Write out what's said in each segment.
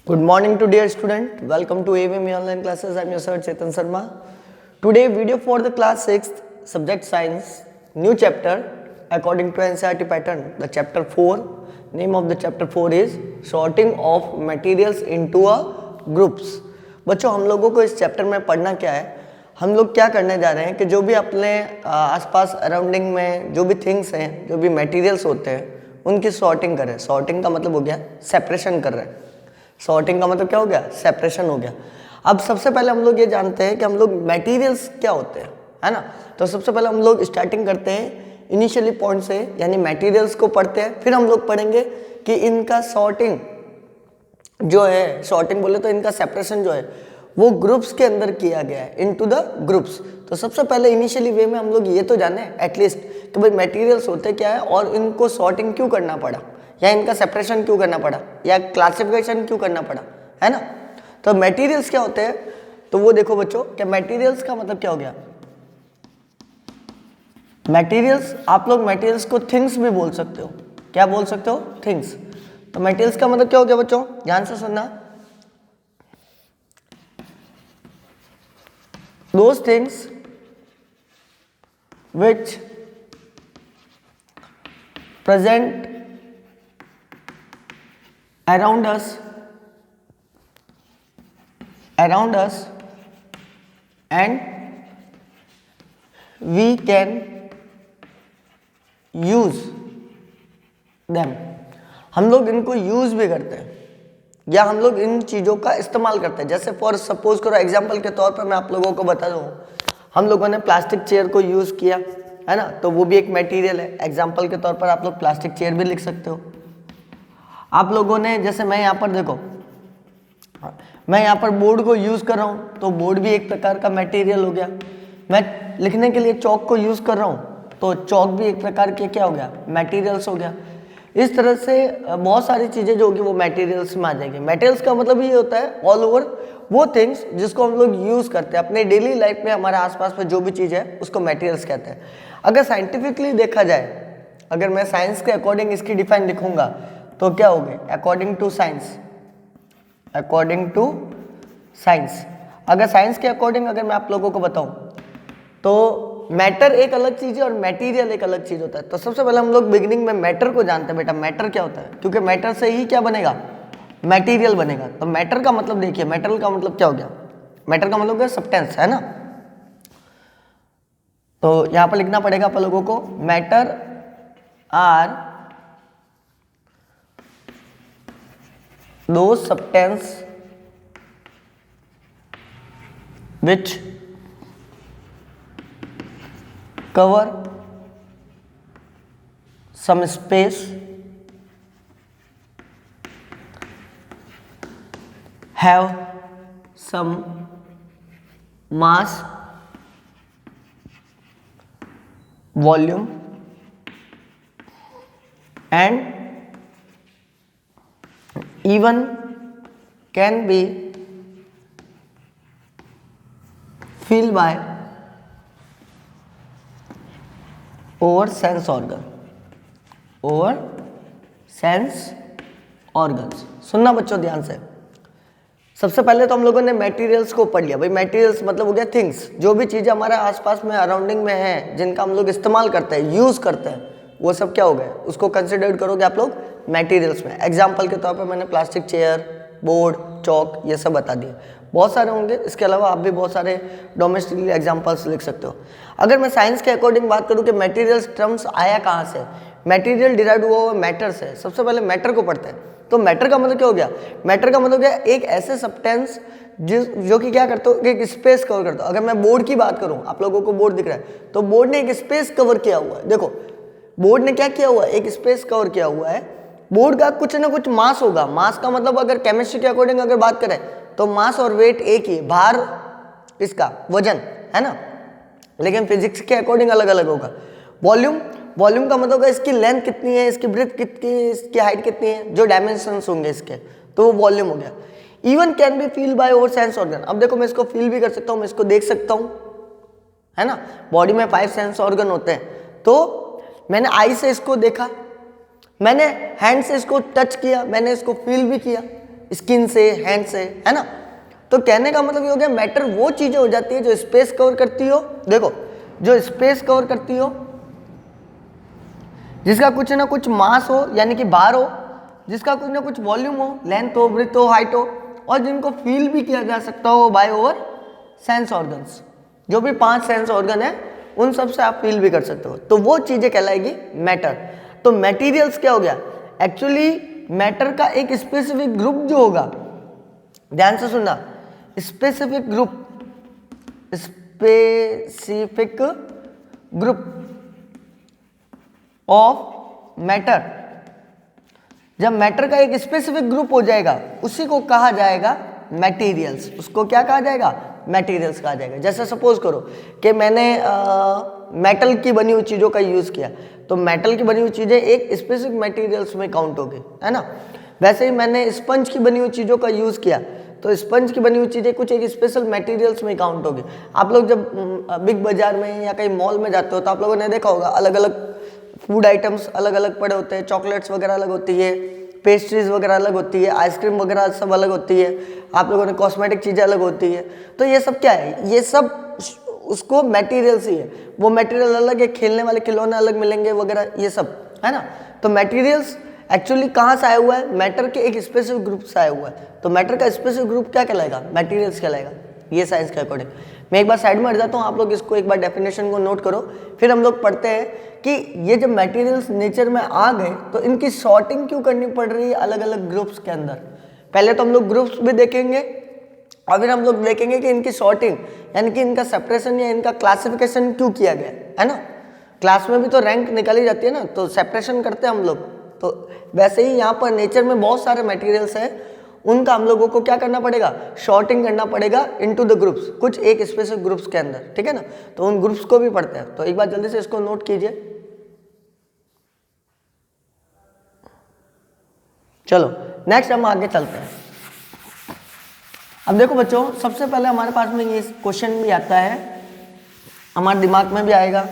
Good morning to dear student. Welcome to AVME online classes. I am your sir Chetan Sharma. Today video for the class 6th subject science new chapter according to NCERT pattern. The chapter 4 name of the chapter 4 is sorting of materials into a groups. बच्चों हम लोगों को इस chapter में पढ़ना क्या है, हम लोग क्या करने जा रहे हैं कि जो भी अपने आसपास अराउंडिंग में जो भी थिंग्स हैं, जो भी मटेरियल्स होते हैं उनकी सॉर्टिंग करें. सॉर्टिंग का मतलब हो गया सेपरेशन कर रहे हैं. सॉर्टिंग का मतलब क्या हो गया, सेपरेशन हो गया. अब सबसे पहले हम लोग ये जानते हैं कि हम लोग मटेरियल्स क्या होते हैं, है ना. तो सबसे पहले हम लोग स्टार्टिंग करते हैं इनिशियली पॉइंट से, यानी मटेरियल्स को पढ़ते हैं. फिर हम लोग पढ़ेंगे कि इनका सॉर्टिंग जो है, सॉर्टिंग बोले तो इनका सेपरेशन जो है वो ग्रुप्स के अंदर किया गया है, इनटू द ग्रुप्स. तो सबसे पहले इनिशियली वे में हम लोग ये तो जाने एटलीस्ट कि भाई मटेरियल्स होते क्या है और इनको सॉर्टिंग क्यों करना पड़ा, या इनका सेपरेशन क्यों करना पड़ा, या क्लासिफिकेशन क्यों करना पड़ा, है ना. तो मटेरियल्स क्या होते हैं, तो वो देखो बच्चों कि मटेरियल्स का मतलब क्या हो गया. मटेरियल्स, आप लोग मटेरियल्स को थिंग्स भी बोल सकते हो. क्या बोल सकते हो, थिंग्स. तो मटेरियल्स का मतलब क्या हो गया बच्चों, ध्यान से सुनना. those things which present around us and we can use them. हम लोग इनको यूज भी करते हैं या हम लोग इन चीज़ों का इस्तेमाल करते हैं. जैसे फॉर सपोज करो, एग्जांपल के तौर पर मैं आप लोगों को बता दूं, हम लोगों ने प्लास्टिक चेयर को यूज़ किया, है ना. तो वो भी एक मटेरियल है. एग्जांपल के तौर पर आप लोग प्लास्टिक चेयर भी लिख सकते हो. आप लोगों ने, जैसे मैं यहाँ पर देखो, मैं यहाँ पर बोर्ड को यूज़ कर रहा हूँ, तो बोर्ड भी एक प्रकार का मटेरियल हो गया. मैं लिखने के लिए चौक को यूज़ कर रहा हूँ, तो चौक भी एक प्रकार के क्या हो गया, मटेरियल्स हो गया. इस तरह से बहुत सारी चीज़ें जो होगी वो मटेरियल्स में आ जाएंगी. मटेरियल्स का मतलब ये होता है ऑल ओवर वो थिंग्स जिसको हम लोग यूज़ करते हैं अपने डेली लाइफ में. हमारे आसपास में जो भी चीज़ है उसको मटेरियल्स कहते हैं. अगर साइंटिफिकली देखा जाए, अगर मैं साइंस के अकॉर्डिंग इसकी डिफाइन लिखूंगा तो क्या होगी, अकॉर्डिंग टू साइंस. अगर साइंस के अकॉर्डिंग अगर मैं आप लोगों को बताऊं तो मैटर एक अलग चीज़ है और मटेरियल एक अलग चीज़ होता है. तो सबसे पहले हम लोग बिगिनिंग में मैटर को जानते हैं. बेटा मैटर क्या होता है, क्योंकि मैटर से ही क्या बनेगा, मटेरियल बनेगा. तो मैटर का मतलब देखिए, मैटर का मतलब क्या हो गया, मैटर का मतलब क्या, सब्सटेंस, है ना. तो यहां पर लिखना पड़ेगा आप लोगों को, मैटर आर दो substance which cover some space, have some mass, volume and even can be filled by over sense organs. सुनना बच्चों ध्यान से. सबसे पहले तो हम लोगों ने मटेरियल्स को पढ़ लिया. भाई मटेरियल्स मतलब हो गया थिंग्स, जो भी चीज़ें हमारे आसपास में अराउंडिंग में है जिनका हम लोग इस्तेमाल करते हैं, यूज़ करते हैं, वो सब क्या हो गए, उसको कंसिडर करोगे आप लोग मटेरियल्स में. एग्जाम्पल के तौर पर मैंने प्लास्टिक चेयर, बोर्ड, चौक ये सब बता दिए. बहुत सारे होंगे, इसके अलावा आप भी बहुत सारे डोमेस्टिकली एग्जांपल्स लिख सकते हो. अगर मैं साइंस के अकॉर्डिंग बात करूं कि मटेरियल्स टर्म्स आया कहाँ से, मटेरियल डिराइव हुआ मैटर से. सबसे पहले मैटर को पढ़ते हैं. तो मैटर का मतलब क्या हो गया, मैटर का मतलब क्या, एक ऐसे सब्सटेंस जो कि क्या करते हो, एक स्पेस कवर करते हो. अगर मैं बोर्ड की बात करूँ, आप लोगों को बोर्ड दिख रहा है, तो बोर्ड ने एक स्पेस कवर किया हुआ है. देखो बोर्ड ने क्या किया हुआ है, एक स्पेस कवर किया हुआ है. बोर्ड का कुछ ना कुछ मास होगा. मास का मतलब अगर केमिस्ट्री के अकॉर्डिंग अगर बात करें तो मास और वेट एक ही, भार इसका वजन, है ना. लेकिन फिजिक्स के अकॉर्डिंग अलग अलग होगा. वॉल्यूम का मतलब होगा इसकी लेंथ कितनी है, इसकी ब्रेथ कितनी है, इसकी हाइट कितनी है, जो डायमेंशंस होंगे इसके, तो वो वॉल्यूम हो गया. Even can be feel by over sense organ. अब देखो मैं इसको फील भी कर सकता हूँ, मैं इसको देख सकता हूँ, है ना. बॉडी में 5 सेंस ऑर्गन होते हैं. तो मैंने आई से इसको देखा, मैंने हैंड से इसको टच किया, मैंने इसको फील भी किया, स्किन से, हैंड से, है ना। तो कहने का मतलब ये हो गया मैटर वो चीजें हो जाती है जो स्पेस कवर करती हो, देखो जो स्पेस कवर करती हो, जिसका कुछ ना कुछ मास हो यानी कि भार हो, जिसका कुछ ना कुछ वॉल्यूम हो, लेंथ हो, ब्रेथ हो, हाइट हो, और जिनको फील भी किया जा सकता हो बाय ओवर सेंस ऑर्गन्स। जो भी 5 सेंस ऑर्गन है उन सब से आप फील भी कर सकते हो, तो वो चीजें कहलाएगी मैटर। तो मटेरियल्स क्या हो गया, एक्चुअली मैटर का एक स्पेसिफिक ग्रुप जो होगा, ध्यान से सुनना, स्पेसिफिक ग्रुप ऑफ मैटर। जब मैटर का एक स्पेसिफिक ग्रुप हो जाएगा उसी को कहा जाएगा मटेरियल्स। उसको क्या कहा जाएगा, मटेरियल्स कहा जाएगा। जैसे सपोज करो कि मैंने मेटल की बनी हुई चीज़ों का यूज़ किया, तो मेटल की बनी हुई चीज़ें एक स्पेसिफिक मटेरियल्स में काउंट होगी, है ना। वैसे ही मैंने स्पंज की बनी हुई चीज़ों का यूज़ किया, तो स्पंज की बनी हुई चीज़ें कुछ एक स्पेशल मटेरियल्स में काउंट होगी। आप लोग जब बिग बाजार में या कहीं मॉल में जाते हो तो आप लोगों ने देखा होगा अलग अलग फूड आइटम्स अलग अलग पड़े होते हैं, चॉकलेट्स वगैरह अलग होती है, पेस्ट्रीज वगैरह अलग होती है, आइसक्रीम वगैरह सब अलग होती है, आप लोगों ने कॉस्मेटिक चीज़ें अलग होती है। तो ये सब क्या है, ये सब उसको मटेरियल्स ही है। वो मटेरियल अलग है, खेलने वाले खिलौने अलग मिलेंगे वगैरह, ये सब है ना। तो मटेरियल्स एक्चुअली कहाँ से आया हुआ है, मैटर के एक स्पेसिफिक ग्रुप से आया हुआ है। तो मैटर का स्पेसिफिक ग्रुप क्या कहलाएगा, मटेरियल्स कहलाएगा, ये साइंस के अकॉर्डिंग। मैं एक बार साइड में हट जाता हूँ, आप लोग इसको एक बार डेफिनेशन को नोट करो, फिर हम लोग पढ़ते हैं कि ये जब मटेरियल्स नेचर में आ गए तो इनकी सॉर्टिंग क्यों करनी पड़ रही है अलग अलग ग्रुप्स के अंदर। पहले तो हम लोग ग्रुप्स भी देखेंगे और फिर हम लोग देखेंगे कि इनकी सॉर्टिंग यानी कि इनका सेपरेशन या इनका क्लासिफिकेशन क्यों किया गया, है ना। क्लास में भी तो रैंक निकाली जाती है ना, तो सेपरेशन करते हैं हम लोग। तो वैसे ही यहाँ पर नेचर में बहुत सारे मटेरियल्स हैं, उनका हम लोगों को क्या करना पड़ेगा, शॉर्टिंग करना पड़ेगा इनटू द ग्रुप्स, कुछ एक स्पेसिफिक ग्रुप्स के अंदर, ठीक है ना। तो उन ग्रुप्स को भी पढ़ते हैं। तो एक बार जल्दी से इसको नोट कीजिए। चलो नेक्स्ट हम आगे चलते हैं। अब देखो बच्चों, सबसे पहले हमारे पास में ये क्वेश्चन भी आता है, हमारे दिमाग में भी आएगा,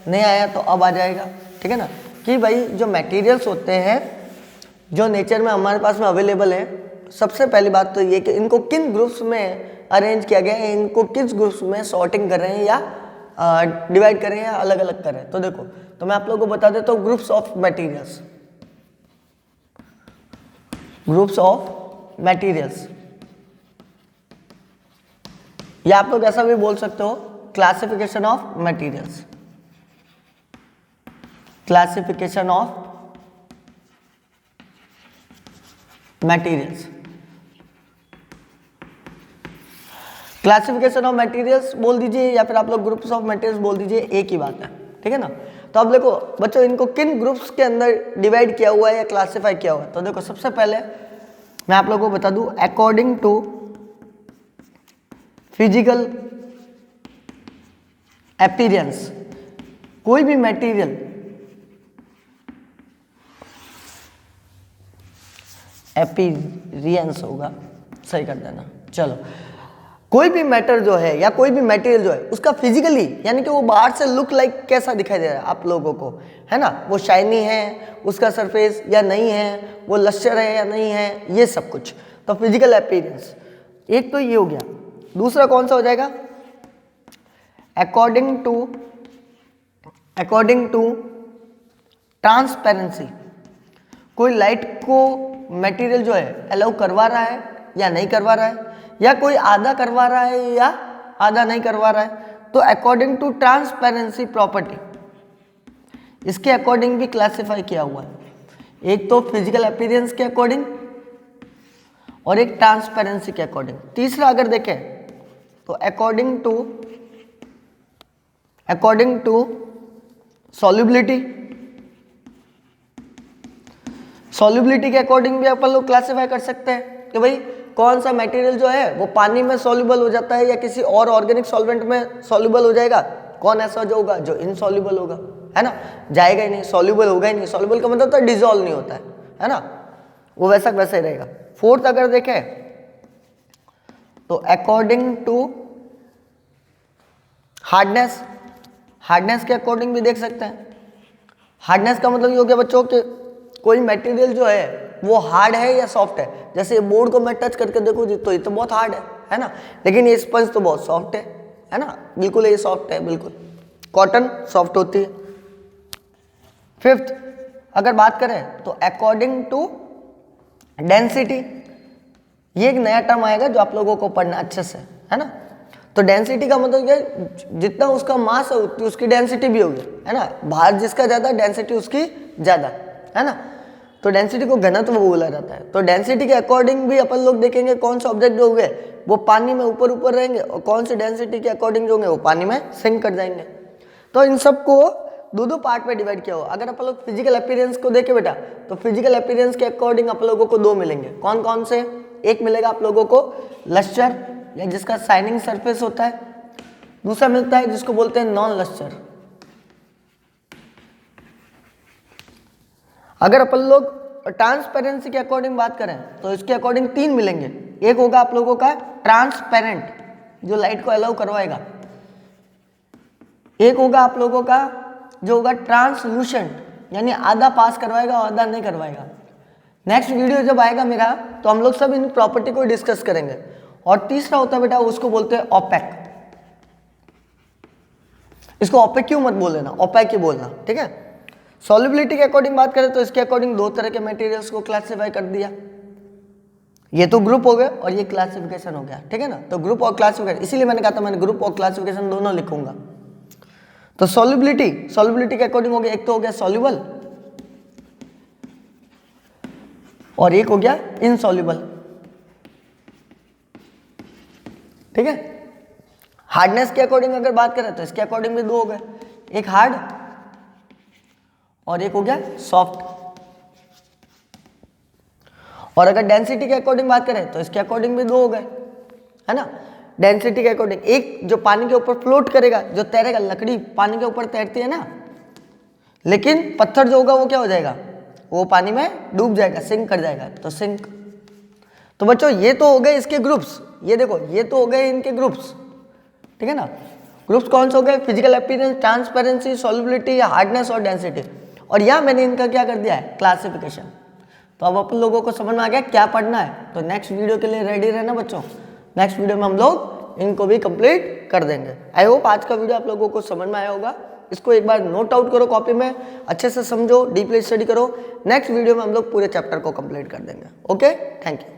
नहीं आया तो अब आ जाएगा, ठीक है ना, कि भाई जो मटेरियल्स होते हैं जो नेचर में हमारे पास में अवेलेबल है, सबसे पहली बात तो ये कि इनको किन ग्रुप्स में अरेंज किया गया है, इनको किस ग्रुप्स में सॉर्टिंग कर रहे हैं या डिवाइड कर रहे हैं या अलग अलग कर रहे हैं। तो देखो, तो मैं आप लोगों को बता देता हूँ groups of materials, groups of materials, या आप लोग ऐसा भी बोल सकते हो classification of materials, classification of materials, classification of materials बोल दीजिए या फिर आप लोग ग्रुप्स ऑफ मटेरियल्स बोल दीजिए, एक ही बात है, ठीक है ना। तो अब देखो बच्चों, इनको किन ग्रुप्स के अंदर डिवाइड किया हुआ है या क्लासिफाई किया हुआ है। तो देखो, सबसे पहले मैं आप लोगों को बता दूं, अकॉर्डिंग टू फिजिकल अपीयरेंस, कोई भी मटेरियल अपीयरेंस होगा, सही कर देना। चलो, कोई भी मैटर जो है या कोई भी मटेरियल जो है उसका फिजिकली यानी कि वो बाहर से लुक लाइक कैसा दिखाई दे रहा है आप लोगों को, है ना, वो शाइनी है उसका सरफेस या नहीं है, वो लश्चर है या नहीं है, ये सब कुछ। तो फिजिकल अपीयरेंस एक तो ये हो गया। दूसरा कौन सा हो जाएगा, अकॉर्डिंग टू ट्रांसपेरेंसी, कोई लाइट को मटेरियल जो है अलाउ करवा रहा है या नहीं करवा रहा है, या कोई आधा करवा रहा है या आधा नहीं करवा रहा है। तो अकॉर्डिंग टू ट्रांसपेरेंसी प्रॉपर्टी, इसके अकॉर्डिंग भी क्लासिफाई किया हुआ है। एक तो फिजिकल अपीयरेंस के अकॉर्डिंग और एक ट्रांसपेरेंसी के अकॉर्डिंग। तीसरा अगर देखें तो अकॉर्डिंग टू सॉल्युबिलिटी के अकॉर्डिंग भी अपन लोग क्लासिफाई कर सकते हैं कि भाई कौन सा मटेरियल जो है वो पानी में सॉल्युबल हो जाता है या किसी और ऑर्गेनिक सॉल्वेंट में सॉल्युबल हो जाएगा, कौन ऐसा जो होगा जो इनसॉल्युबल होगा, है ना, जाएगा ही नहीं, सॉल्युबल होगा ही नहीं। सॉल्युबल का मतलब तो डिजोल्व नहीं होता है ना, वो वैसा वैसा ही रहेगा। फोर्थ अगर देखें तो अकॉर्डिंग टू हार्डनेस के अकॉर्डिंग भी देख सकते हैं। हार्डनेस का मतलब ये हो गया बच्चों कि कोई मटेरियल जो है वो हार्ड है या सॉफ्ट है। जैसे बोर्ड को मैं टच करके देखूँ तो ये तो बहुत हार्ड है ना, लेकिन ये स्पंज तो बहुत सॉफ्ट है ना, बिल्कुल ये सॉफ्ट है, बिल्कुल कॉटन सॉफ्ट होती है। फिफ्थ अगर बात करें तो अकॉर्डिंग टू डेंसिटी, ये एक नया टर्म आएगा जो आप लोगों को पढ़ना अच्छे से, है ना। तो डेंसिटी का मतलब क्या, जितना उसका मास है उतनी उसकी डेंसिटी भी होगी, है ना। भार जिसका ज़्यादा डेंसिटी उसकी ज़्यादा, है ना। तो डेंसिटी को घनत्व बोला जाता है। तो डेंसिटी के अकॉर्डिंग भी अपन लोग देखेंगे कौन से ऑब्जेक्ट जो होंगे वो पानी में ऊपर ऊपर रहेंगे और कौन से डेंसिटी के अकॉर्डिंग जो होंगे वो पानी में सिंक कर जाएंगे। तो इन सबको दो पार्ट में डिवाइड किया हो। अगर अपन लोग फिजिकल अपीयरेंस को देखें बेटा, तो फिजिकल अपीयरेंस के अकॉर्डिंग आप लोगों को दो मिलेंगे। कौन कौन से, एक मिलेगा आप लोगों को लस्टर या जिसका शाइनिंग सरफेस होता है, दूसरा मिलता है जिसको बोलते हैं नॉन लस्टर। अगर अपन लोग ट्रांसपेरेंसी के अकॉर्डिंग बात करें तो इसके अकॉर्डिंग तीन मिलेंगे। एक होगा आप लोगों का ट्रांसपेरेंट जो लाइट को अलाउ करवाएगा, एक होगा आप लोगों का जो होगा ट्रांसलूसेंट यानी आधा पास करवाएगा और आधा नहीं करवाएगा। नेक्स्ट वीडियो जब आएगा मेरा तो हम लोग सब इन प्रॉपर्टी को डिस्कस करेंगे। और तीसरा होता है बेटा उसको बोलते हैं ओपेक। इसको ओपेक क्यों मत बोल लेना, ओपेक ही बोलना, ठीक है। सॉल्युबिलिटी के अकॉर्डिंग बात करें तो इसके अकॉर्डिंग दो तरह के मटेरियल्स को क्लासिफाई कर दिया। ये तो ग्रुप हो गए और ये क्लासिफिकेशन हो गया, ठीक है ना। तो ग्रुप और क्लासिफिकेशन, इसीलिए मैंने कहा था मैंने ग्रुप और क्लासिफिकेशन दोनों लिखूंगा। तो सॉल्युबिलिटी के अकॉर्डिंग हो गया, एक तो हो गया सॉल्युबल और एक हो गया इनसॉल्युबल, ठीक है। हार्डनेस के अकॉर्डिंग अगर बात करें तो इसके अकॉर्डिंग भी दो हो गए, एक हार्ड और एक हो गया सॉफ्ट। और अगर डेंसिटी के अकॉर्डिंग बात करें तो इसके अकॉर्डिंग भी दो हो गए, है ना। डेंसिटी के अकॉर्डिंग एक जो पानी के ऊपर फ्लोट करेगा, जो तैरेगा, लकड़ी पानी के ऊपर तैरती है ना, लेकिन पत्थर जो होगा वो क्या हो जाएगा, वो पानी में डूब जाएगा, सिंक कर जाएगा, तो सिंक। तो बच्चों ये तो हो गए इसके ग्रुप्स, ये देखो ये तो हो गए इनके ग्रुप्स, ठीक है ना। ग्रुप्स कौन से हो गए, physical appearance, transparency, solubility, hardness और डेंसिटी। और यहाँ मैंने इनका क्या कर दिया है, क्लासिफिकेशन। तो अब अपन लोगों को समझ में आ गया क्या पढ़ना है। तो नेक्स्ट वीडियो के लिए रेडी रहना बच्चों, नेक्स्ट वीडियो में हम लोग इनको भी कंप्लीट कर देंगे। आई होप आज का वीडियो आप लोगों को समझ में आया होगा। इसको एक बार नोट आउट करो कॉपी में, अच्छे से समझो, डीपली स्टडी करो। नेक्स्ट वीडियो में हम लोग पूरे चैप्टर को कंप्लीट कर देंगे। Okay, thank you.